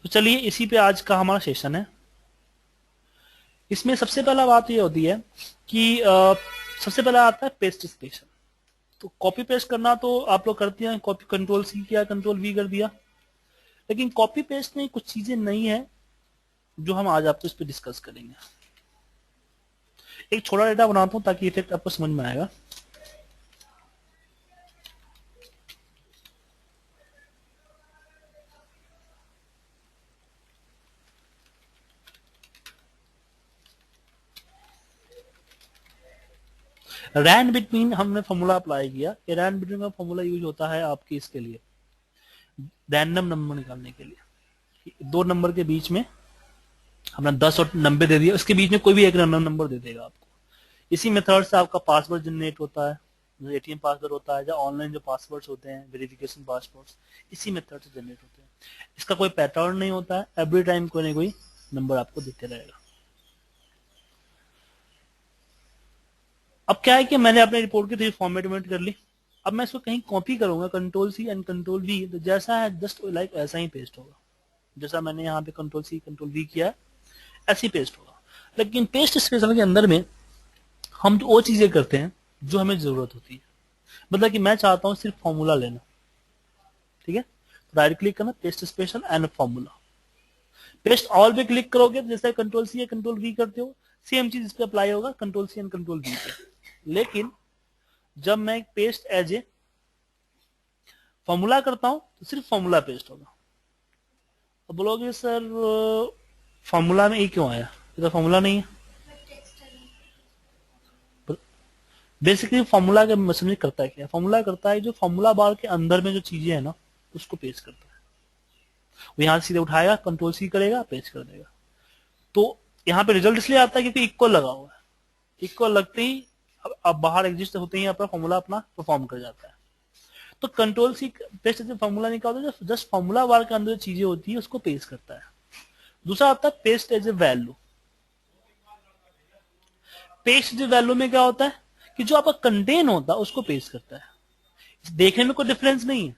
तो चलिए इसी पे आज का हमारा सेशन है। इसमें सबसे पहला बात ये होती है कि सबसे पहला आता है पेस्ट स्पेशल। तो कॉपी पेस्ट करना तो आप लोग करते हैं, कॉपी कंट्रोल सी किया, कंट्रोल वी कर दिया। लेकिन कॉपी पेस्ट में कुछ चीजें नई है जो हम आज आपको इस पे डिस्कस करेंगे। एक छोटा डेटा बनाता हूं ताकि इफेक्ट आपको समझ में आएगा। रैंड बिटवीन हमने फॉर्मूला अप्लाई किया। ये रैंड बिटवीन का फॉर्मूला यूज होता है आपके इसके लिए, रैंडम नंबर निकालने के लिए। दो नंबर के बीच में हमने 10 और 90 दे दिया, उसके बीच में कोई भी एक रैंडम नंबर दे देगा आपको। इसी मेथड से आपका पासवर्ड जनरेट होता है, जो एटीएम पासवर्ड होता है या ऑनलाइन जो पासवर्ड्स होते हैं वेरिफिकेशन पासवर्ड्स, इसी मेथड से जनरेट होते हैं। इसका कोई पैटर्न नहीं होता है, एवरी टाइम कोई ना कोई नंबर आपको देते रहेगा। अब क्या है कि मैंने अपने रिपोर्ट की थोड़ी फॉर्मेट कर ली। अब मैं इसको कहीं कॉपी करूंगा, control C and control V, तो जैसा है जस्ट लाइक ऐसा ही पेस्ट होगा। जैसा मैंने यहाँ पे कंट्रोल सी कंट्रोल वी किया ऐसे ही पेस्ट होगा। लेकिन पेस्ट स्पेशल के अंदर में हम वो चीजें करते हैं जो हमें जरूरत होती है। मतलब कि मैं चाहता हूं सिर्फ फॉर्मूला लेना, ठीक है, तो राइट क्लिक करना, paste special and formula. Paste all पे क्लिक करोगे तो जैसे कंट्रोल सी या कंट्रोल वी करते हो, सेम चीज इस पे अप्लाई होगा control C and control V पे। लेकिन जब मैं पेस्ट एज ए फॉर्मूला करता हूं तो सिर्फ फॉर्मूला पेस्ट होगा। अब बोलोगे सर फॉर्मूला में ये क्यों आया, ये तो फॉर्मूला नहीं है। बेसिकली फॉर्मूला का समझ करता है क्या, फॉर्मूला करता है जो फॉर्मूला बार के अंदर में जो चीजें है ना उसको पेस्ट करता है। वो यहां सीधे उठाएगा, कंट्रोल सी करेगा, पेस्ट कर देगा। तो यहाँ पे रिजल्ट इसलिए आता है क्योंकि इक्वल लगा हुआ है। इक्वल लगते ही अब बाहर एग्जिस्ट होते ही अपना फॉर्मूला अपना परफॉर्म कर जाता है। तो कंट्रोल सी पेस्ट से फॉर्मूला निकालते हैं, जस्ट फॉर्मूला बार के अंदर जो चीजें होती है उसको पेस्ट करता है। दूसरा आता है paste as a value. Paste as a value में क्या होता है कि जो आपका कंटेन होता है उसको पेस्ट करता है। देखने में कोई डिफरेंस नहीं है,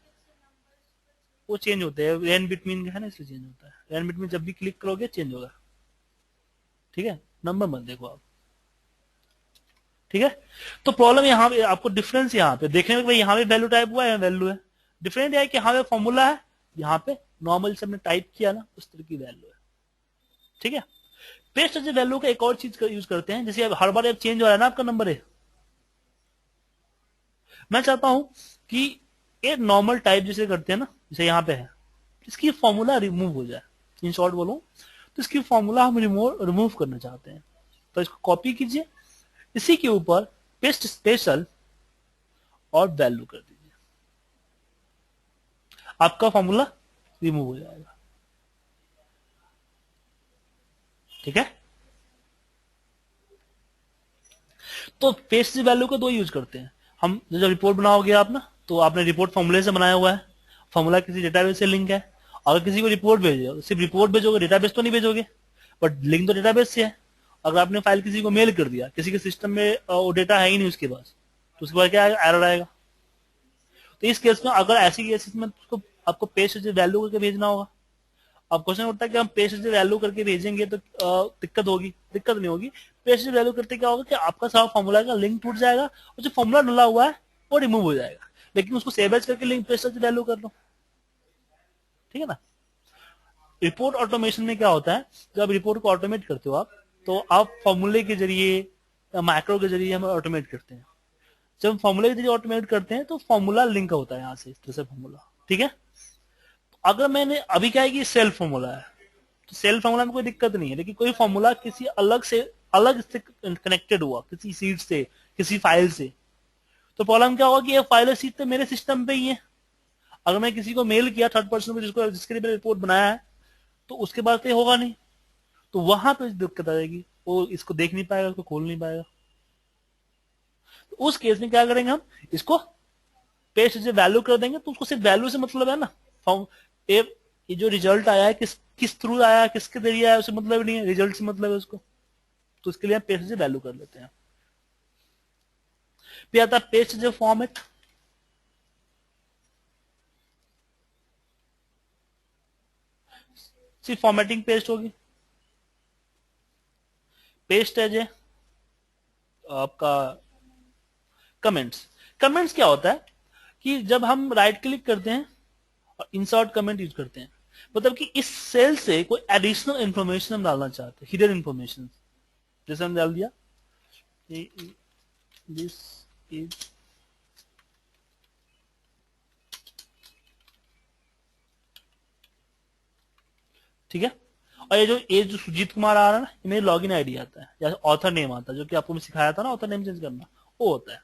वो चेंज होते हैं, रैन बिटवीन है ना इसलिए चेंज होता है। रैन बिटवीन जब भी क्लिक करोगे चेंज होगा, ठीक है, नंबर मत देखो आप, ठीक है। तो प्रॉब्लम यहाँ पे आपको डिफरेंस यहाँ पे देखने में, भाई यहाँ पे वैल्यू टाइप हुआ है, वैल्यू है। डिफरेंट है कि यहाँ पे फॉर्मूला है, यहाँ पे नॉर्मल से हमने टाइप किया ना उस तरह की वैल्यू है, ठीक है। पेस्ट एज वैल्यू का एक और चीज यूज करते हैं, जैसे हर बार चेंज हो रहा है ना आपका नंबर है, मैं चाहता हूं कि एक नॉर्मल टाइप जैसे करते हैं ना, जैसे यहाँ पे है, इसकी फॉर्मूला रिमूव हो जाए। इन शॉर्ट बोलो तो इसकी फॉर्मूला हम रिमूव करना चाहते हैं। तो इसको कॉपी कीजिए, इसी के ऊपर पेस्ट स्पेशल और वैल्यू कर दीजिए, आपका फॉर्मूला रिमूव हो जाएगा, ठीक है। तो पेस्ट वैल्यू को दो यूज करते हैं हम। जब रिपोर्ट बनाओगे आप ना, तो आपने रिपोर्ट फॉर्मूले से बनाया हुआ है, फॉर्मूला किसी डेटाबेस से लिंक है। अगर किसी को रिपोर्ट भेजोगे, सिर्फ रिपोर्ट भेजोगे, डेटाबेस तो नहीं भेजोगे, बट लिंक तो डेटाबेस से है। अगर आपने फाइल किसी को मेल कर दिया, किसी के सिस्टम में वो डेटा है ही नहीं उसके पास, तो उसके बाद क्या एरर आएगा। तो इस केस में अगर ऐसी केसेस में उसको आपको पेस्ट वैल्यू करके भेजना होगा। अब क्वेश्चन उठता है कि हम पेस्ट वैल्यू करके भेजेंगे तो दिक्कत होगी, दिक्कत नहीं होगी। पेस्ट वैल्यू करते क्या होगा कि आपका सारा फॉर्मूला का लिंक टूट जाएगा और जो फॉर्मूला डला हुआ है वो रिमूव हो जाएगा। लेकिन उसको सेव एज करके लिंक पेस्ट वैल्यू कर लो, ठीक है ना। रिपोर्ट ऑटोमेशन में क्या होता है, जब रिपोर्ट को ऑटोमेट करते हो आप, तो आप फॉर्मूले के जरिए या मैक्रो के जरिए हम ऑटोमेट करते हैं। जब हम फॉर्मूले के जरिए ऑटोमेट करते हैं तो फॉर्मूला लिंक होता है यहाँ से, इस तरह से फॉर्मूला, ठीक है। अगर मैंने अभी क्या है कि सेल्फ फॉर्मूला है, तो सेल्फ फॉर्मूला में कोई दिक्कत नहीं है। लेकिन कोई फॉर्मूला किसी अलग से कनेक्टेड हुआ, किसी सीट से, किसी फाइल से, तो प्रॉब्लम क्या होगा कि ये फाइल सीट तो मेरे सिस्टम पे ही है। अगर मैं किसी को मेल किया थर्ड पर्सन को, जिसके लिए मैंने रिपोर्ट बनाया है, तो उसके बाद तो होगा नहीं, तो वहां पे दिक्कत आ जाएगी, वो इसको देख नहीं पाएगा, उसको खोल नहीं पाएगा। तो उस केस में क्या करेंगे हम, इसको पेस्ट से वैल्यू कर देंगे, तो उसको सिर्फ वैल्यू से मतलब है ना। फॉर्म ये जो रिजल्ट आया है किस किस थ्रू आया है, किसके जरिए आया, उसे मतलब नहीं है, रिजल्ट से मतलब है उसको। तो इसके लिए हम पेस्ट से वैल्यू कर लेते हैं। फिर आता है पेस्ट जो फॉर्मेट। सिर्फ फॉर्मेटिंग पेस्ट होगी। पेस्ट है जे आपका कमेंट्स। कमेंट्स क्या होता है कि जब हम राइट क्लिक करते हैं और इंसर्ट कमेंट यूज करते हैं, मतलब कि इस सेल से कोई एडिशनल इंफॉर्मेशन हम डालना चाहते हैं, हिडन इंफॉर्मेशन, जैसे हम डाल दिया दिस इज ठीक है। और ये जो सुजीत कुमार आ रहा है ना, ये मेरी लॉगिन आईडी आता है या ऑथर नेम आता है, जो कि आपको मैं सिखाया था ना ऑथर नेम चेंज करना, वो होता है।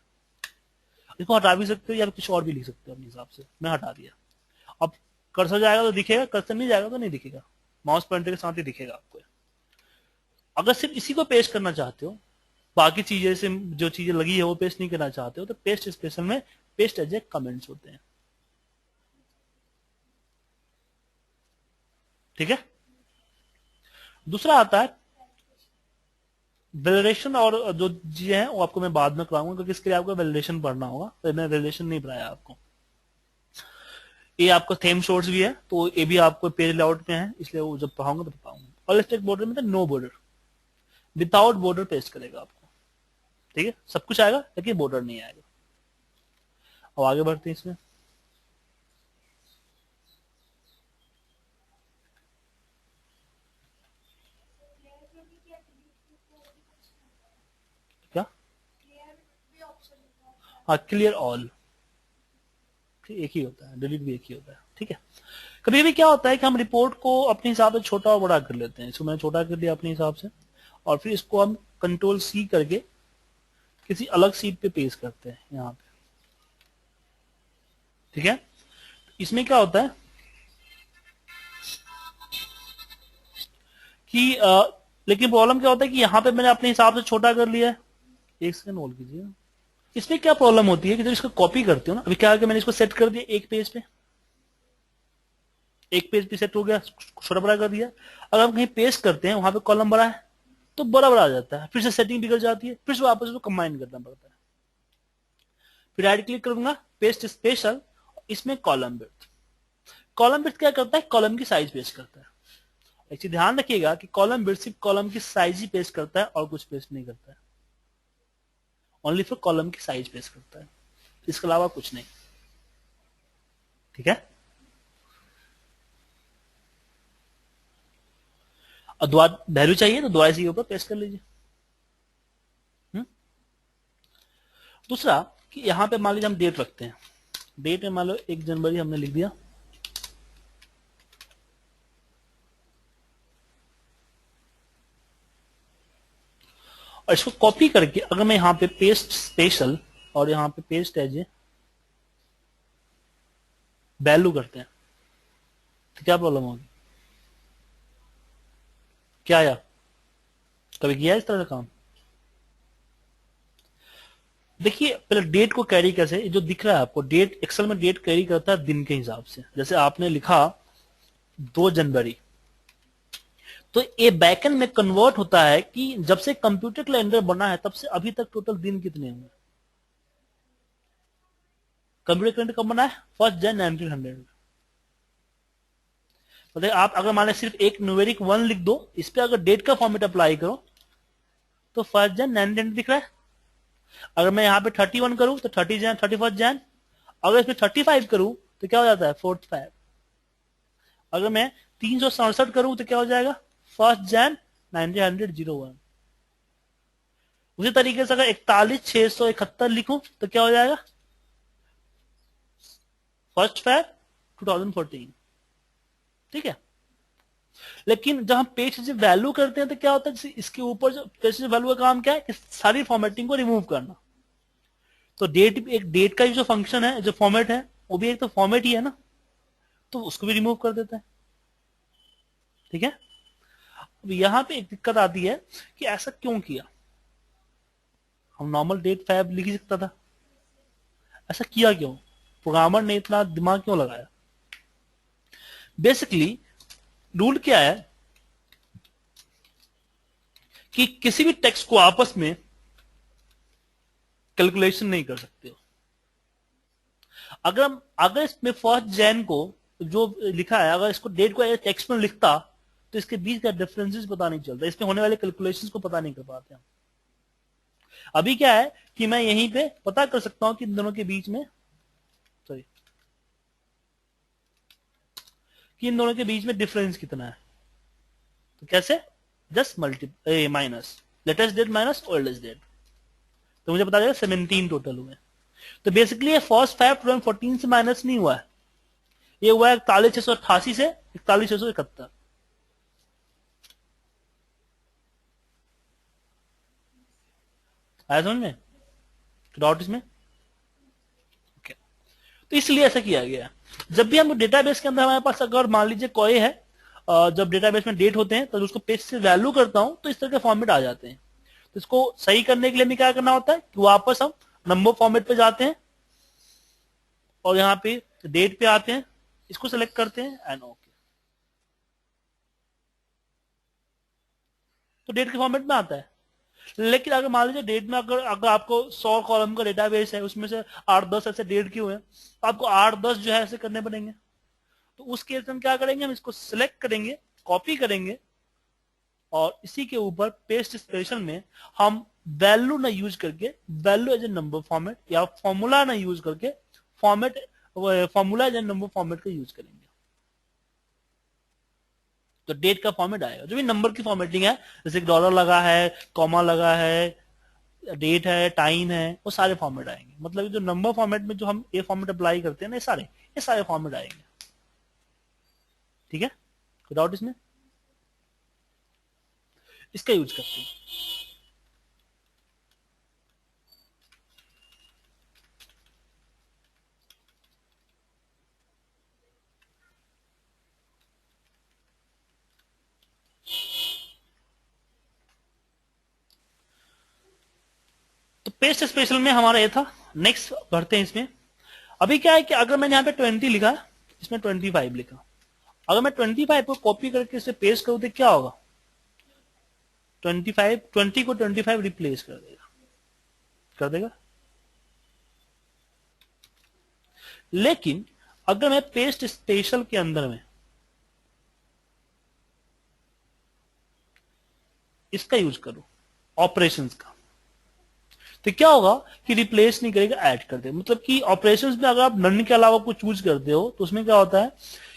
इसको हटा भी सकते हो या कुछ और भी लिख सकते हो अपने हिसाब से, मैं हटा दिया। अब कर्सर जाएगा तो दिखेगा, कर्सर नहीं जाएगा तो नहीं दिखेगा, माउस पॉइंटर के साथ ही दिखेगा आपको। अगर सिर्फ इसी को पेस्ट करना चाहते हो, बाकी चीजें से जो चीजें लगी है वो पेस्ट नहीं करना चाहते हो, तो पेस्ट स्पेशल में पेस्ट एज ए कमेंट्स होते हैं। ठीक है। दूसरा आता है वैलिडेशन, और जो चीजें हैं वो आपको मैं बाद में कराऊंगा, क्योंकि इसके लिए आपको वैलिडेशन पढ़ना होगा, तो मैं वैलिडेशन नहीं पढ़ाया आपको। ये आपको थीम सोर्स भी है, तो ये भी आपको पेज लेआउट में है, इसलिए वो जब पढ़ाऊंगा तो बताऊंगा। और स्टेक बॉर्डर में तो no border, without border paste करेगा आपको। ठीक है, सब कुछ आएगा लेकिन बॉर्डर नहीं आएगा। अब आगे बढ़ते हैं इसमें। क्या? हाँ, क्लियर ऑल एक ही होता है, डिलीट भी एक ही होता है। ठीक है। कभी भी क्या होता है कि हम रिपोर्ट को अपने हिसाब से छोटा और बड़ा कर लेते हैं, इसको मैंने छोटा कर लिया अपने हिसाब से, और फिर इसको हम कंट्रोल सी करके किसी अलग सीट पे पेस्ट करते हैं यहाँ पे। ठीक है। इसमें क्या होता है कि लेकिन प्रॉब्लम क्या होता है कि यहाँ पे मैंने अपने हिसाब से छोटा कर लिया है। एक सेकंड होल्ड कीजिए। इसमें क्या प्रॉब्लम होती है कि जब इसको कॉपी करते हो ना, अभी क्या है कि मैंने इसको सेट कर दिया एक पेज पे, एक पेज पे सेट हो गया, छोटा बड़ा कर दिया। अगर हम कहीं पेस्ट करते हैं, वहां पे कॉलम बड़ा है तो बड़ा बड़ा आ जाता है, फिर से सेटिंग बिगड़ जाती है, फिर से वापस उसको कंबाइन करना पड़ता है। फिर राइट क्लिक करूंगा, पेस्ट स्पेशल, इसमें कॉलम विड्थ। कॉलम विड्थ क्या करता है? कॉलम की साइज पेस्ट करता है। एक चीज ध्यान रखिएगा कि कॉलम विड्थ सिर्फ कॉलम की साइज ही पेस्ट करता है और कुछ पेस्ट नहीं करता है, ओनली फॉर कॉलम की साइज पेस्ट करता है, इसके अलावा कुछ नहीं। ठीक है। और वैल्यू चाहिए तो दोबारा इसी ऊपर पेस्ट कर लीजिए। दूसरा कि यहां पे मान लीजिए हम डेट रखते हैं, डेट में मान लो 1 जनवरी हमने लिख दिया, और इसको कॉपी करके अगर मैं यहां पे पेस्ट स्पेशल और यहां पे पेस्ट एज वैल्यू करते हैं, तो क्या प्रॉब्लम होगी? क्या आया? कभी किया इस तरह का काम? देखिए पहले डेट को कैरी कैसे, जो दिख रहा है आपको डेट, एक्सेल में डेट कैरी करता है दिन के हिसाब से। जैसे आपने लिखा 2 जनवरी, तो ये बैकएंड में कन्वर्ट होता है कि जब से कंप्यूटर कैलेंडर बना है तब से अभी तक टोटल दिन कितने हुए। कंप्यूटर कैलेंडर कब बना है? 1 जनवरी 1900। मतलब आप अगर माने सिर्फ एक न्यूमेरिक 1 लिख दो, इस पे अगर डेट का फॉर्मेट अप्लाई करो तो 1 जनवरी 1900 दिख रहा है। अगर मैं यहाँ पे 31 करूं तो 30 जैन 31 जैन, अगर इसमें 35 करूं तो क्या हो जाता है? 45। अगर मैं 367 करूं तो क्या हो जाएगा? 1 जैन 1901। उसी तरीके से अगर 41,671 लिखूं तो क्या हो जाएगा? 1 फेब 2014। ठीक है। लेकिन जब हम पेज से वैल्यू करते हैं तो क्या होता है, इसके ऊपर जो पेज से वैल्यू का काम क्या है कि सारी फॉर्मेटिंग को रिमूव करना। तो डेट, एक डेट का जो फंक्शन है, जो फॉर्मेट है, वो भी एक तो फॉर्मेट ही है ना, तो उसको भी रिमूव कर देता है। ठीक है। अब यहां पे एक दिक्कत आती है कि ऐसा क्यों किया। हम नॉर्मल डेट फैब लिख ही सकता था, ऐसा किया क्यों? प्रोग्रामर ने इतना दिमाग क्यों लगाया? बेसिकली रूल क्या है कि किसी भी टेक्स्ट को आपस में कैलकुलेशन नहीं कर सकते हो। अगर इसमें 1 जैन को जो लिखा है, अगर इसको डेट को टेक्स्ट में लिखता तो इसके बीच का डिफरेंसेस पता नहीं चलता, इसमें होने वाले कैलकुलेशंस को पता नहीं कर पाते हम। अभी क्या है कि मैं यहीं पे पता कर सकता हूं कि इन दोनों के बीच में, सॉरी, कि इन दोनों के बीच में डिफरेंस कितना है। तो कैसे, just multi minus latest date minus oldest date, तो मुझे पता चलेगा 17 टोटल हुए। तो बेसिकली ये फर्स्ट 5 से माइनस नहीं हुआ है, ये हुआ है 41,688 से 41,671। आया समझ में डाउट इसमें? ओके, तो इसलिए ऐसा किया गया। जब भी हम डेटाबेस के अंदर हमारे पास अगर मान लीजिए कोई है, जब डेटाबेस में डेट होते हैं तो उसको पेज से वैल्यू करता हूं तो इस तरह के फॉर्मेट आ जाते हैं। तो इसको सही करने के लिए हमें क्या करना होता है कि वापस हम नंबर फॉर्मेट पे जाते हैं और यहाँ पे डेट पे आते हैं, इसको सेलेक्ट करते हैं एंड ओके, तो डेट के फॉर्मेट में आता है। लेकिन अगर मान लीजिए डेट में अगर अगर आपको 100 कॉलम का डेटाबेस है, उसमें से 8-10 ऐसे डेट क्यों है, तो आपको 8-10 जो है ऐसे करने पड़ेंगे। तो उस केस में हम क्या करेंगे, हम इसको सिलेक्ट करेंगे, कॉपी करेंगे और इसी के ऊपर पेस्ट स्पेशल में हम वैल्यू ना यूज करके value as a number format या फॉर्मूला ना यूज करके formula as a number format का यूज करेंगे। तो डेट का फॉर्मेट आएगा, जो भी नंबर की फॉर्मेटिंग है, जैसे डॉलर लगा है, कॉमा लगा है, डेट है, टाइम है, वो सारे फॉर्मेट आएंगे। मतलब जो नंबर फॉर्मेट में जो हम ये फॉर्मेट अप्लाई करते हैं ना, ये सारे फॉर्मेट आएंगे। ठीक है, कोई डाउट इसमें? इसका यूज करते हैं। तो पेस्ट स्पेशल में हमारा ये था। नेक्स्ट बढ़ते हैं इसमें। अभी क्या है कि अगर मैंने यहाँ पे 20 लिखा, इसमें 25 लिखा, अगर मैं 25 को कॉपी करके इसे पेस्ट करूं तो क्या होगा, 20 को 25 रिप्लेस कर देगा। लेकिन अगर मैं पेस्ट स्पेशल के अंदर में इसका यूज करूं, ऑपरेशंस का, तो क्या होगा कि रिप्लेस नहीं करेगा, ऐड कर दे। मतलब कि ऑपरेशंस में अगर आप नन के अलावा कुछ चूज करते हो तो उसमें क्या होता है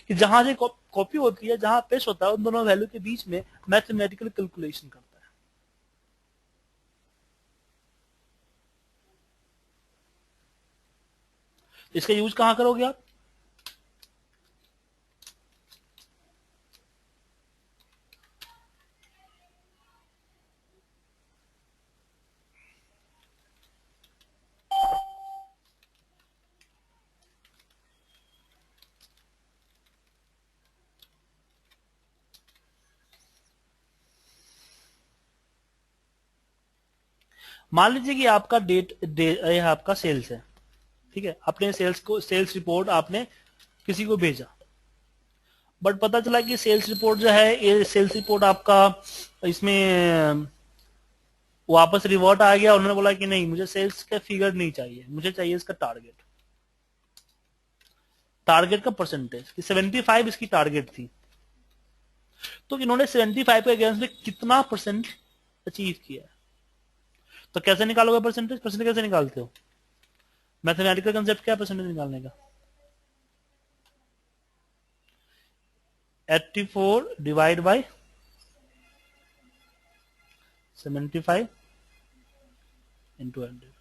कि जहां से कॉपी होती है, जहां पेस्ट होता है, उन दोनों वैल्यू के बीच में मैथमेटिकल कैलकुलेशन करता है। इसका यूज कहां करोगे आप, मान लीजिए कि आपका आपका सेल्स है, ठीक है, अपने सेल्स रिपोर्ट आपने किसी को भेजा, बट पता चला कि सेल्स रिपोर्ट जो है, ये सेल्स रिपोर्ट आपका इसमें वापस रिवर्ट आ गया। उन्होंने बोला कि नहीं, मुझे सेल्स का फिगर नहीं चाहिए, मुझे चाहिए इसका टारगेट का परसेंटेज, कि 75 इसकी टारगेट थी। तो इन्होंने 75 के अगेंस्ट में कितना परसेंट अचीव किया है। तो कैसे निकालोगे परसेंटेज कैसे निकालते हो, मैथमेटिकल कंसेप्ट क्या है परसेंटेज निकालने का, 84 डिवाइड बाय 75 इंटू 100।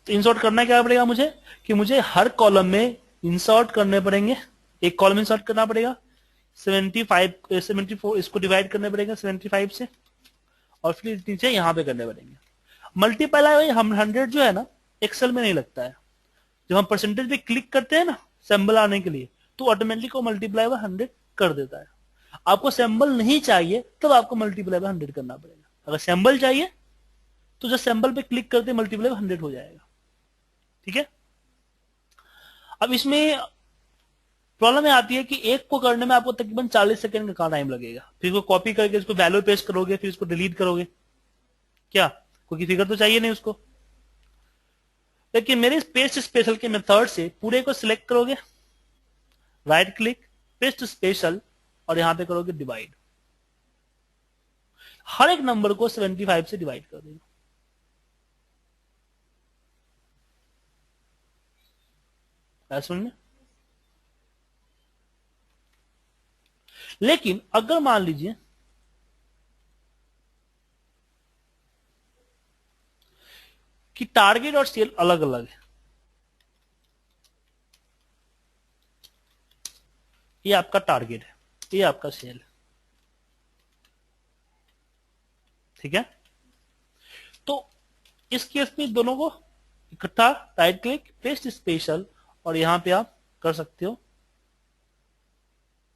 तो इंसर्ट करना क्या पड़ेगा मुझे, कि मुझे हर कॉलम में इंसर्ट करने पड़ेंगे, एक कॉलम इंसर्ट करना पड़ेगा, 74 इसको डिवाइड करने पड़ेगा 75 से, और फिर नीचे यहां पे करने पड़ेंगे मल्टीप्लाई। हम 100 जो है ना, एक्सेल में नहीं लगता है। जब हम परसेंटेज पे क्लिक करते हैं ना सिंबल आने के लिए, तो ऑटोमेटिक वो मल्टीप्लाई बाय 100 कर देता है। आपको सिंबल नहीं चाहिए तब आपको मल्टीप्लाई बाय 100 करना पड़ेगा। अगर सिंबल चाहिए तो जब सिंबल पे क्लिक करते मल्टीप्लाई बाय 100 हो जाएगा। ठीक है, अब इसमें प्रॉब्लम आती है कि एक को करने में आपको तकरीबन 40 सेकंड का टाइम लगेगा। फिर इसको कॉपी करके इसको वैल्यू पेस्ट करोगे, फिर इसको डिलीट करोगे, क्या क्योंकि फिगर तो चाहिए नहीं उसको। लेकिन मेरे पेस्ट स्पेशल के मेथड से पूरे को सिलेक्ट करोगे, राइट क्लिक, पेस्ट स्पेशल और यहां पे करोगे डिवाइड, हर एक नंबर को 75 से डिवाइड कर देगा। समझ में? लेकिन अगर मान लीजिए कि टारगेट और सेल अलग अलग है, ये आपका टारगेट है, ये आपका सेल है, ठीक है। तो इस केस में दोनों को इकट्ठा राइट क्लिक पेस्ट स्पेशल और यहां पे आप कर सकते हो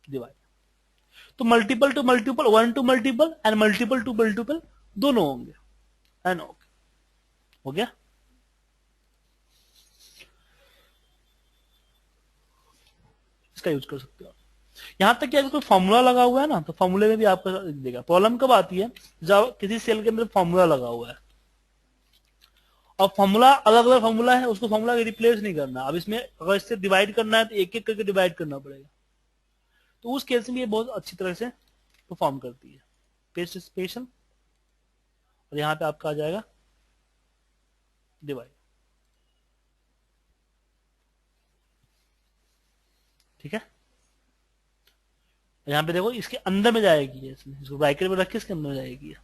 डिवाइड। तो multiple to multiple, one to multiple and multiple to multiple दोनों होंगे, एंड ओके, हो गया। इसका यूज कर सकते हो। यहां तक कि अगर कोई फॉर्मूला लगा हुआ है ना, तो फॉर्मूले में भी आपका देगा। प्रॉब्लम कब आती है? जब किसी सेल के अंदर फॉर्मूला लगा हुआ है और फॉर्मूला अलग अलग फॉर्मूला है, उसको फॉर्मूला रिप्लेस नहीं करना। अब इसमें अगर इससे डिवाइड करना है तो एक एक करके डिवाइड करना पड़ेगा। तो उस केस में ये बहुत अच्छी तरह से परफॉर्म करती है पेस्ट स्पेशल, और यहां पे आपका आ जाएगा डिवाइड, ठीक है। यहां पे देखो इसके अंदर में जाएगी, इसको ब्रैकेट में रख के इसके अंदर में जाएगी।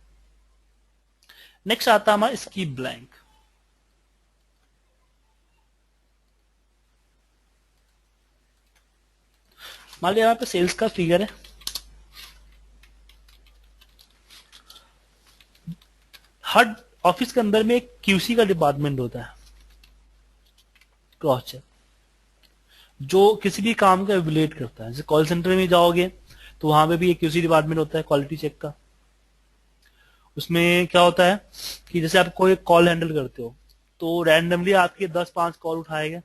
नेक्स्ट आता है हमारा स्कीप ब्लैंक। मान लिया यहाँ पे सेल्स का फिगर है, हर ऑफिस के अंदर में एक क्यूसी का डिपार्टमेंट होता है, क्रॉस चेक, जो किसी भी काम का एवेल्युएट करता है। जैसे कॉल सेंटर में जाओगे तो वहां पे भी एक क्यूसी डिपार्टमेंट होता है क्वालिटी चेक का। उसमें क्या होता है कि जैसे आप कोई कॉल हैंडल करते हो तो रैंडमली आपके 10-5 कॉल उठाएगा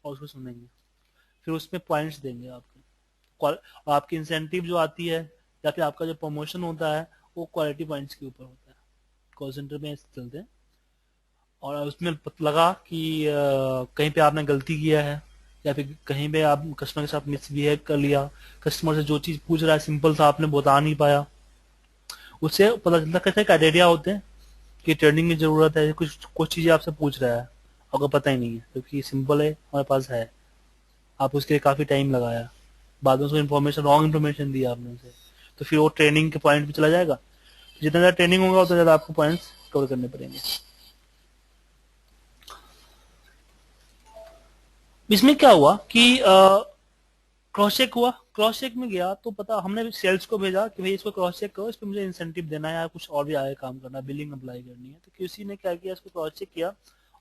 और उसको सुनेंगे, फिर उसमें पॉइंट्स देंगे आपके और आपकी इंसेंटिव जो आती है या फिर आपका जो प्रमोशन होता है वो क्वालिटी पॉइंट्स के ऊपर होता है। कॉल सेंटर में ऐसे चलते हैं। और उसमें लगा कि कहीं पे आपने गलती किया है या फिर कहीं पे आप कस्टमर के साथ मिसबिहेव कर लिया, कस्टमर से जो चीज पूछ रहा है सिंपल सा आपने बता नहीं पाया, उससे पता चलता कैसे क्राइटेरिया होते हैं कि ट्रेनिंग की जरूरत है, कुछ चीजें आपसे पूछ रहा है आपको पता ही नहीं है क्योंकि सिंपल है हमारे पास है, आप उसके लिए काफी टाइम लगाया, बाद में उसको इन्फॉर्मेशन रॉन्ग इन्फॉर्मेशन दिया आपने उसे, तो फिर वो ट्रेनिंग के पॉइंट पे चला जाएगा। जितना ज्यादा ट्रेनिंग होगा उतना ज्यादा आपको पॉइंट्स कवर करने पड़ेंगे। इसमें क्या हुआ कि क्रॉस चेक हुआ, क्रॉस चेक में गया तो पता हमने सेल्स को भेजा कि भाई इसको क्रॉस चेक करो, इस पे मुझे इंसेंटिव देना है या कुछ और भी आगे काम करना है, बिलिंग अप्लाई करनी है। तो किसी ने क्या किया, इसको क्रॉस चेक किया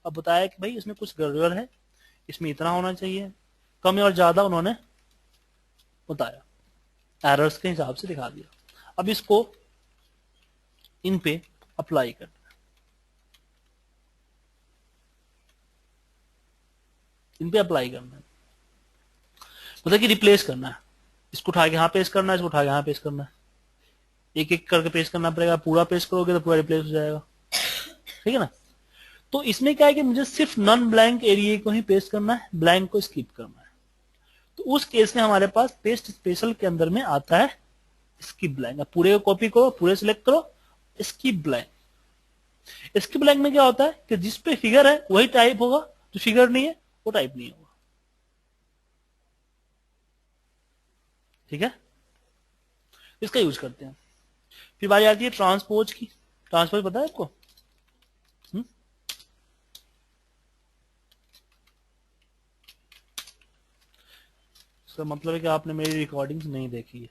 और बताया कि भाई इसमें कुछ गड़बड़ है, इसमें इतना होना चाहिए, कम और ज्यादा उन्होंने बताया, एरर्स के हिसाब से दिखा दिया। अब इसको इन पे अप्लाई करना है, इन पे अप्लाई करना है, मतलब कि रिप्लेस करना है। इसको उठा के यहाँ पेस्ट करना है, इसको उठा के यहाँ पेस्ट करना है, एक एक करके पेस्ट करना पड़ेगा। पूरा पेस्ट करोगे तो पूरा रिप्लेस हो जाएगा, ठीक है ना। तो इसमें क्या है कि मुझे सिर्फ नॉन ब्लैंक एरिया को ही पेस्ट करना है, ब्लैंक को स्किप करना है। तो उस केस में हमारे पास पेस्ट स्पेशल के अंदर में आता है स्किप ब्लैंक। पूरे को कॉपी करो, पूरे सिलेक्ट करो, स्किप ब्लैंक। स्किप ब्लैंक में क्या होता है कि जिस पे फिगर है वही टाइप होगा, जो फिगर नहीं है वो टाइप नहीं होगा, ठीक है। इसका यूज करते हैं। फिर बारी आती है ट्रांसपोज की। ट्रांसपोज पता है आपको? इसका मतलब है कि आपने मेरी रिकॉर्डिंग्स नहीं देखी है,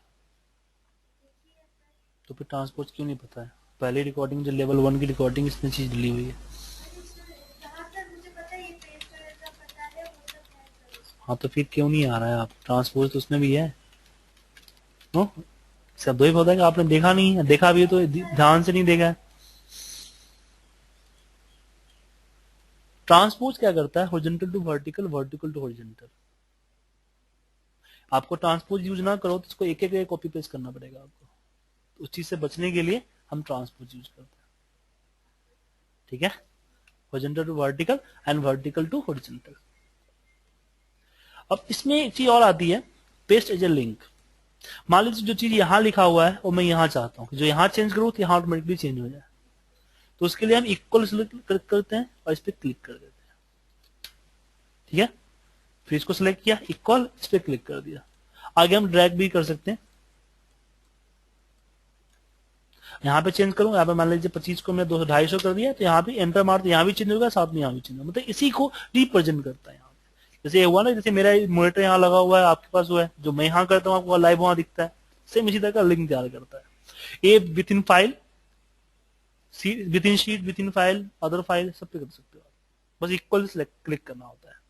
तो फिर ट्रांसपोज क्यों नहीं पता है? पहली रिकॉर्डिंग जो लेवल 1 की रिकॉर्डिंग इसमें चीज डली हुई है। हाँ तो फिर क्यों नहीं आ रहा है? आप ट्रांसपोज तो उसमें भी है। सब दो ही होता है कि आपने देखा नहीं है, देखा भी है तो ध्यान से नहीं देखा है। ट्रांसपोज क्या करता है? Horizontal to vertical, vertical to horizontal. आपको ट्रांसपोज यूज ना करो तो इसको एक एक कॉपी पेस्ट करना पड़ेगा आपको, तो उस चीज से बचने के लिए हम ट्रांसपोज यूज करते हैं, ठीक है। Horizontal to vertical and vertical to horizontal. अब इसमें एक चीज और आती है पेस्ट एज ए लिंक। मान लीजिए जो चीज यहाँ लिखा हुआ है वो मैं यहाँ चाहता हूँ जो यहाँ चेंज करूँ तो यहाँ ऑटोमेटिकली चेंज हो जाए, तो उसके लिए हम इक्वल क्लिक करते हैं और इस पर क्लिक कर देते हैं। ठीक है, फिर इसको सिलेक्ट किया, इक्वल, इस पर क्लिक कर दिया। आगे हम ड्रैग भी कर सकते हैं। यहाँ पे चेंज करूँ, यहाँ पे मान लीजिए 25 को मैं 200 250 कर दिया, तो यहाँ पे एंटर मार तो यहाँ भी चेंज होगा, साथ में यहाँ भी चेंज होगा, मतलब इसी को रिप्रेजेंट करता है यहाँ पे। जैसे ये हुआ ना, जैसे मेरा मॉनिटर यहाँ लगा हुआ है, आपके पास हुआ है, जो मैं यहाँ करता हूँ आपको लाइव वहां दिखता है, सेम इसी तरह का लिंक तैयार करता है। ये with in file, with in sheet, with in file, other file, सब पे कर सकते हो आप, बस इक्वल क्लिक करना होता है।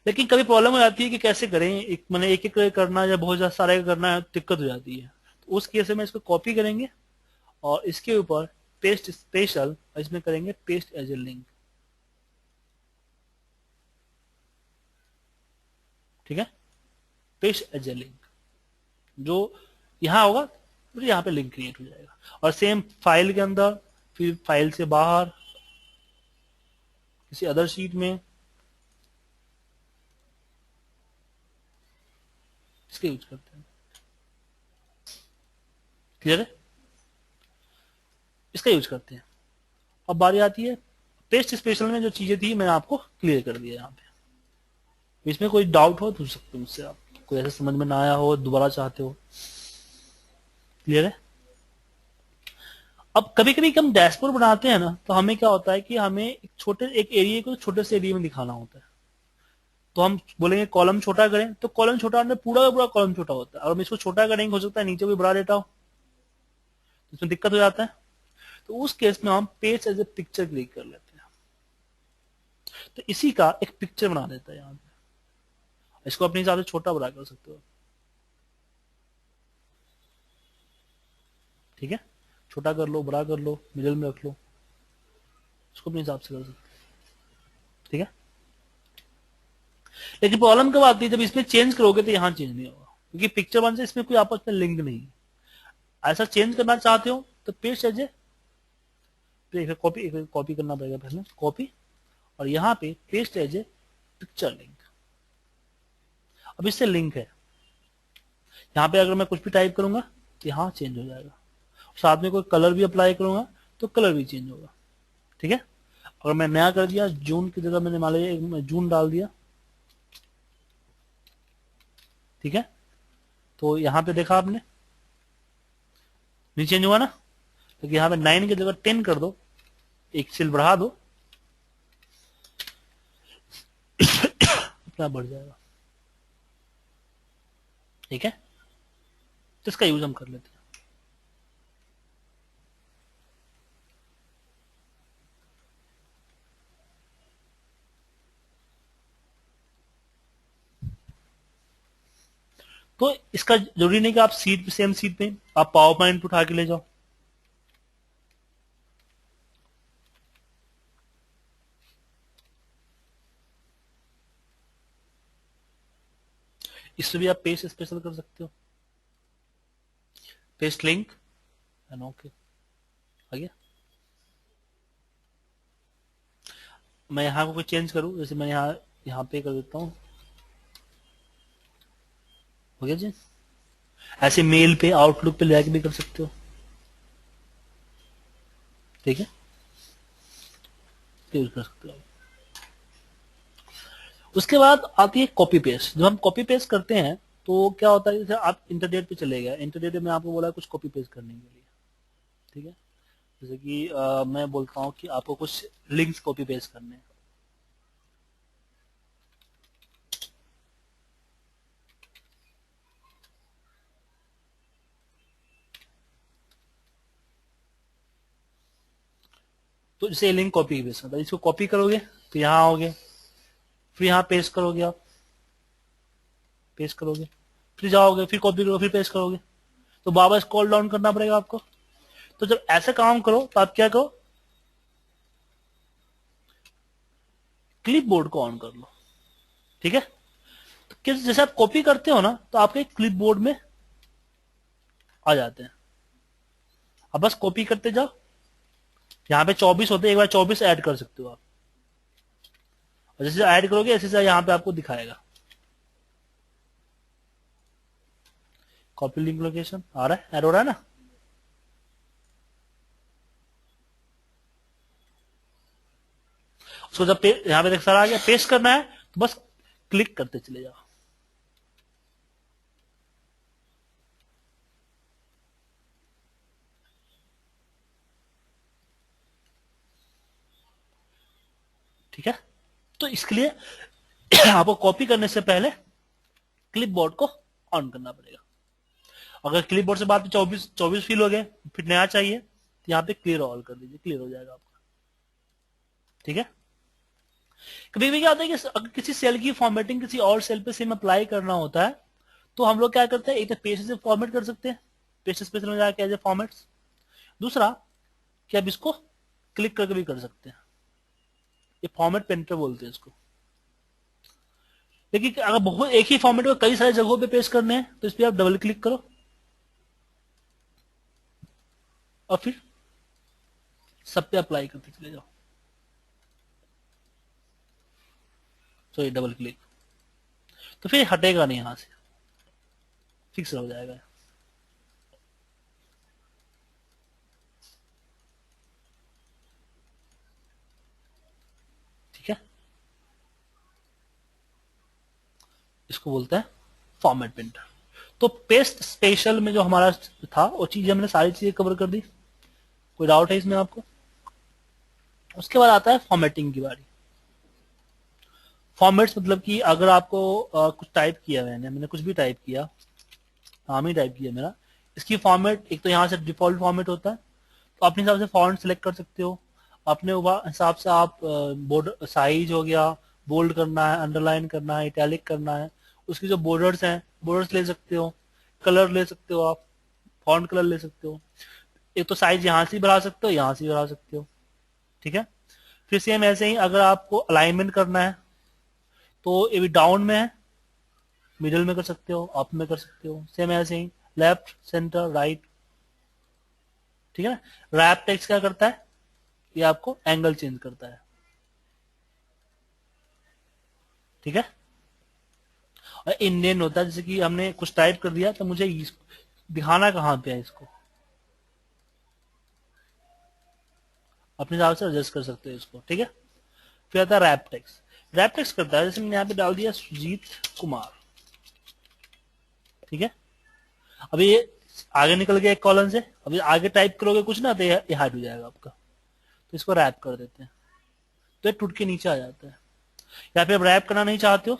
लेकिन कभी प्रॉब्लम हो जाती है कि कैसे करें, एक मैंने एक एक करना या बहुत ज्यादा सारे करना है, दिक्कत हो जाती है। तो उस केस में इसको कॉपी करेंगे और इसके ऊपर पेस्ट स्पेशल, इसमें करेंगे पेस्ट एज ए लिंक। ठीक है, पेस्ट एज ए लिंक, जो यहां होगा तो यहाँ पे लिंक क्रिएट हो जाएगा। और सेम फाइल के अंदर, फिर फाइल से बाहर किसी अदर शीट में इसके यूज करते हैं। क्लियर है, इसका यूज करते हैं। अब बारी आती है पेस्ट स्पेशल में, जो चीजें थी मैंने आपको क्लियर कर दिया यहाँ पे। इसमें कोई डाउट हो पूछ सकते हो मुझसे, आप कोई ऐसा समझ में ना आया हो, दोबारा चाहते हो। क्लियर है। अब कभी कभी हम डैशबोर्ड बनाते हैं ना, तो हमें क्या होता है कि हमें एक एरिया को छोटे से एरिया में दिखाना होता है। तो हम बोलेंगे कॉलम छोटा करें, तो कॉलम छोटा करने पूरा का पूरा कॉलम छोटा होता है। और हम इसको छोटा करेंगे, हो सकता है नीचे कोई बड़ा डेटा हो, इसमें दिक्कत हो जाता है। तो उस केस में हम paste as a picture click कर लेते हैं, तो इसी का एक पिक्चर बना देता है यहाँ पे। इसको अपने हिसाब से छोटा बड़ा कर सकते हो। ठीक है, छोटा कर लो, बड़ा कर लो, मिडिल में रख लो, इसको अपने हिसाब से कर सकते हो। ठीक है, लेकिन प्रॉब्लम कब आती है, जब इसमें चेंज करोगे तो यहाँ चेंज नहीं होगा, क्योंकि पिक्चर वन से इसमें कोई आपस में लिंक नहीं है। ऐसा चेंज करना चाहते हो तो पेस्ट एज ए कॉपी करना पड़ेगा पहले, कॉपी, और यहाँ पे paste as a picture link. अब इससे लिंक है, यहाँ पे अगर मैं कुछ भी टाइप करूंगा तो यहाँ चेंज हो जाएगा, साथ में कोई कलर भी अप्लाई करूंगा तो कलर भी चेंज होगा। ठीक है, अगर मैं नया कर दिया, जून की जगह मैंने मान लिया जून डाल दिया, ठीक है, तो यहाँ पे देखा आपने नहीं चेंज हुआ ना, तो यहाँ पे 9 की जगह 10 कर दो, एक सेल बढ़ा दो, अपना बढ़ जाएगा। ठीक है, तो इसका यूज हम कर लेते हैं। तो इसका जरूरी नहीं कि आप सीट सेम सीट पे आप पावर पॉइंट उठा के ले जाओ। इससे भी आप पेस्ट स्पेशल कर सकते हो, पेस्ट लिंक एंड ओके, आ गया। मैं यहाँ को चेंज करूं, जैसे मैं यहाँ पे कर देता हूँ, हो गया जी। ऐसे मेल पे, आउटलुक पे लैग भी कर सकते हो। ठीक है, यूज कर सकते हो। उसके बाद आती है कॉपी पेस्ट। जब हम कॉपी पेस्ट करते हैं तो क्या होता है, जैसे आप इंटरनेट पे चले गए, इंटरनेट में आपको बोला कुछ कॉपी पेस्ट करने के लिए। ठीक है, जैसे कि मैं बोलता हूँ कि आपको कुछ लिंक्स कॉपी पेस्ट करने हैं, तो इसे लिंक कॉपी पेस्ट करता है। इसको कॉपी करोगे तो यहाँ आओगे, फिर यहाँ पेस्ट करोगे, आप पेस्ट करोगे, फिर जाओगे, फिर कॉपी करोगे, फिर पेस्ट करोगे, तो बाबा स्क्रॉल डाउन करना पड़ेगा आपको। तो जब ऐसे काम करो तो आप क्या करो, क्लिप बोर्ड को ऑन कर लो। ठीक है, तो जैसे आप कॉपी करते हो ना, तो आपके क्लिप बोर्ड में आ जाते हैं। अब बस कॉपी करते जाओ, यहाँ पे 24 होते हैं, एक बार 24 ऐड कर सकते हो आप, और जैसे ऐड करोगे ऐसे यहाँ पे आपको दिखाएगा। कॉपी लिंक लोकेशन आ रहा है, ऐड हो रहा है ना। उसको जब यहाँ पे देख सारा आ गया, पेस्ट करना है तो बस क्लिक करते चले जाओ। ठीक है, तो इसके लिए आपको कॉपी करने से पहले क्लिपबोर्ड को ऑन करना पड़ेगा। अगर क्लिपबोर्ड से बाद में 24 फील हो गए, फिर नया चाहिए तो यहाँ पे क्लियर ऑल कर दीजिए, क्लियर हो जाएगा आपका। ठीक है, कभी कभी क्या होता है कि अगर किसी सेल की फॉर्मेटिंग किसी और सेल पे सेम अप्लाई करना होता है तो हम लोग क्या करते हैं, एक तो पेज से फॉर्मेट कर सकते हैं, पेज स्पेशल में जाके एज ए फॉर्मेट्स। दूसरा कि आप इसको क्लिक करके भी कर सकते हैं, ये फॉर्मेट पेंटर बोलते हैं इसको। लेकिन अगर बहुत एक ही फॉर्मेट में कई सारे जगहों पे पेस्ट करने हैं तो इस पर आप डबल क्लिक करो और फिर सब पे अप्लाई करते चले जाओ। तो ये डबल क्लिक, तो फिर हटेगा नहीं, यहां से फिक्स हो जाएगा। ठीक है, इसको बोलते हैं फॉर्मेट पेंटर। तो पेस्ट स्पेशल में जो हमारा था वो चीज हमने सारी चीजें कवर कर दी। कोई डाउट है इसमें आपको? उसके बाद आता है फॉर्मेटिंग की बारी। फॉर्मेट्स मतलब कि अगर आपको कुछ टाइप किया मैंने कुछ भी टाइप किया, नाम ही टाइप किया मेरा, इसकी फॉर्मेट एक तो यहाँ से डिफॉल्ट फॉर्मेट होता है, तो अपने हिसाब से फॉन्ट सेलेक्ट कर सकते हो। अपने हिसाब से आप बॉर्डर साइज हो गया, बोल्ड करना है, अंडरलाइन करना है, इटैलिक करना है, उसकी जो बॉर्डर्स हैं बॉर्डर्स ले सकते हो, कलर ले सकते हो, आप फॉन्ट कलर ले सकते हो। एक तो साइज यहाँ से बढ़ा सकते हो, यहाँ से बढ़ा सकते हो। ठीक है, फिर सेम ऐसे ही अगर आपको अलाइनमेंट करना है तो ये भी डाउन में है, मिडिल में कर सकते हो, अप में कर सकते हो, सेम ऐसे ही लेफ्ट सेंटर राइट। ठीक है ना, रैप टेक्स्ट क्या करता है, ये आपको एंगल चेंज करता है। ठीक है, और इंडियन होता है, जैसे कि हमने कुछ टाइप कर दिया तो मुझे दिखाना कहाँ पे है, इसको अपने हिसाब से एडजस्ट कर सकते हो इसको। ठीक है, फिर आता है रैप टेक्स्ट। रैप टेक्स्ट करता है, जैसे मैंने यहाँ पे डाल दिया सुजीत कुमार। ठीक है, अभी ये आगे निकल गया एक कॉलम से, अभी आगे टाइप करोगे कुछ ना तो ये हाइड हो जाएगा आपका, तो इसको रैप कर देते हैं, तो ये टूट के नीचे आ जाता है। या फिर आप रैप करना नहीं चाहते हो,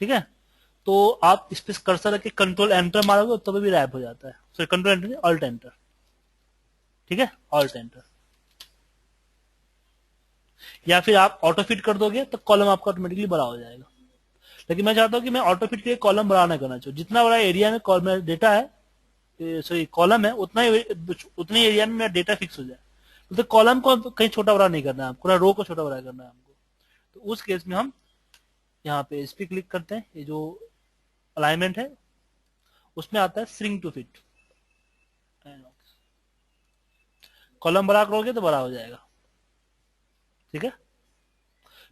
ठीक है, तो आप इस पे कर्सर रख के कंट्रोल एंटर मारोगे तो भी रैप हो जाता है। सॉरी कंट्रोल एंटर नहीं, ऑल्ट एंटर। ठीक है, ऑल्ट एंटर। या फिर आप ऑटो फिट कर दोगे तो कॉलम आपका ऑटोमेटिकली बड़ा हो जाएगा। लेकिन मैं चाहता हूं कि मैं ऑटो फिट के कॉलम बड़ा ना करना चाहूँ, जितना बड़ा एरिया में डेटा है, सॉरी कॉलम है, उतने एरिया में मेरा डेटा फिक्स हो जाए। तो कॉलम को कहीं छोटा बड़ा नहीं करना है आपको, ना रो को छोटा बड़ा करना है हमको। तो उस केस में हम यहाँ पे इस पे क्लिक करते हैं, ये जो अलाइनमेंट है उसमें आता है श्रिंक टू फिट। कॉलम बड़ा करोगे तो बड़ा हो जाएगा। ठीक है,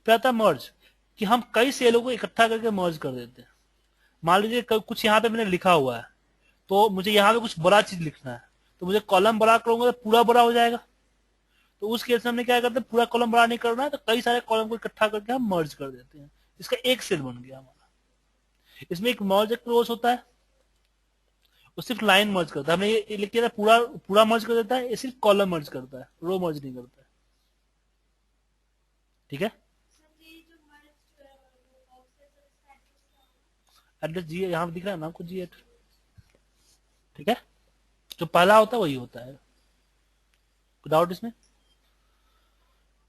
फिर आता है मर्ज, कि हम कई सेलों को इकट्ठा करके मर्ज कर देते हैं। मान लीजिए कुछ यहाँ पे मैंने लिखा हुआ है, तो मुझे यहाँ पे कुछ बड़ा चीज लिखना है, तो मुझे कॉलम बड़ा करूंगा तो पूरा बड़ा हो जाएगा। तो उस केस में हमने क्या करते हैं, पूरा कॉलम बड़ा नहीं करना है तो कई सारे कॉलम को इकट्ठा करके हम मर्ज कर देते हैं, इसका एक सेल बन गया हमारा। इसमें एक मर्ज एक क्लोज होता है, वो सिर्फ लाइन मर्ज करता है। हमने ये लिख दिया पूरा पूरा मर्ज कर देता है, ये सिर्फ कॉलम मर्ज करता है, रो मर्ज नहीं करता है। ठीक है, एड्रेस जी यहाँ पे दिख रहा है ना आपको, जी एट। ठीक है, जो पहला होता है वही होता है, विदाउट इसमें।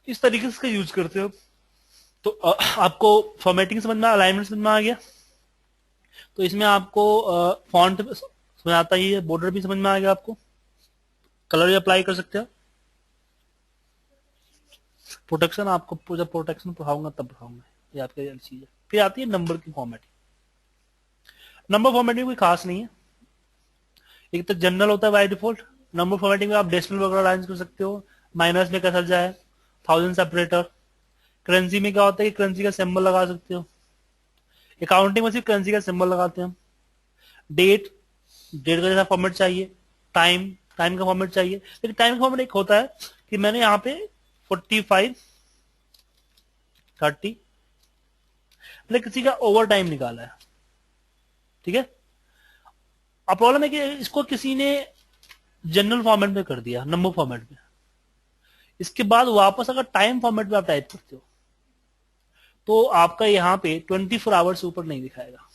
इस तरीके से इसका यूज करते हो। तो आपको फॉर्मेटिंग समझ में, अलाइनमेंट समझ में आ गया। तो इसमें आपको फॉन्ट समझ आता ही है, बॉर्डर भी समझ में आ गया आपको, कलर भी अप्लाई कर सकते हो। प्रोटेक्शन आपको जब प्रोटेक्शन पढ़ाऊंगा तब पढ़ाऊंगा, ये आपके चीज है। फिर आती है नंबर की फॉर्मेटिंग। नंबर फॉर्मेटिंग कोई खास नहीं है, एक तो जनरल होता है बाय डिफॉल्ट। नंबर फॉर्मेटिंग में आप डेसिमल वगैरह अरेंज कर सकते हो, माइनस में कैसा जाए, थाउजेंड सेपरेटर। करेंसी में क्या होता है कि करेंसी का सिंबल लगा सकते हो, अकाउंटिंग में सिर्फ करेंसी का सिंबल लगाते हैं हम। डेट, डेट का जैसा फॉर्मेट चाहिए, टाइम, टाइम का फॉर्मेट चाहिए। लेकिन टाइम का फॉर्मेट एक होता है कि मैंने यहाँ पे 45 30 मैंने किसी का ओवर टाइम निकाला है, ठीक है। अब प्रॉब्लम है कि इसको किसी ने जनरल फॉर्मेट में कर दिया, नंबर फॉर्मेट में। इसके बाद वापस अगर टाइम फॉर्मेट में आप टाइप करते हो तो आपका यहाँ पे 24 आवर्स से ऊपर नहीं दिखाएगा।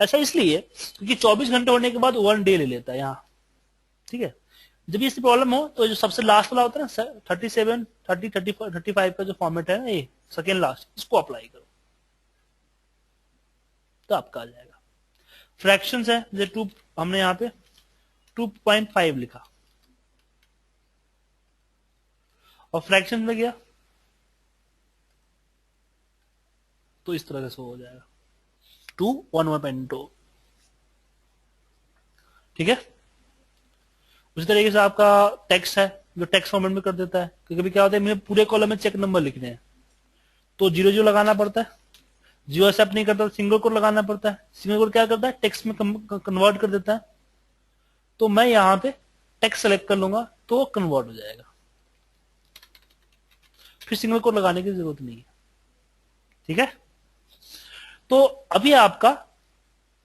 ऐसा इसलिए क्योंकि 24 घंटे होने के बाद 1 डे ले लेता है यहाँ, ठीक है। जब ये प्रॉब्लम हो तो जो सबसे लास्ट वाला होता है ना 37 30 35 का जो फॉर्मेट है ना, ये सेकेंड लास्ट, इसको अप्लाई करो तो आपका आ जाएगा। फ्रैक्शंस है जैसे 2, हमने यहाँ पे 2.5 लिखा और फ्रैक्शन में गया तो इस तरह से हो जाएगा 2 1 1.2, ठीक है। उसी तरीके से आपका टेक्स्ट है जो टेक्स्ट फॉर्मेट में कर देता है। कभी क्या होता है मुझे पूरे कॉलम में चेक नंबर लिखने हैं तो 0 लगाना पड़ता है, 0 एक्सेप्ट नहीं करता, सिंगल कोड लगाना पड़ता है। सिंगल कोड क्या करता है, टेक्स्ट में कन्वर्ट कर देता है। तो मैं यहां पे टेक्स्ट सेलेक्ट कर लूंगा तो वो कन्वर्ट हो जाएगा, फिर सिंगल कोड लगाने की जरूरत नहीं है, ठीक है। तो अभी आपका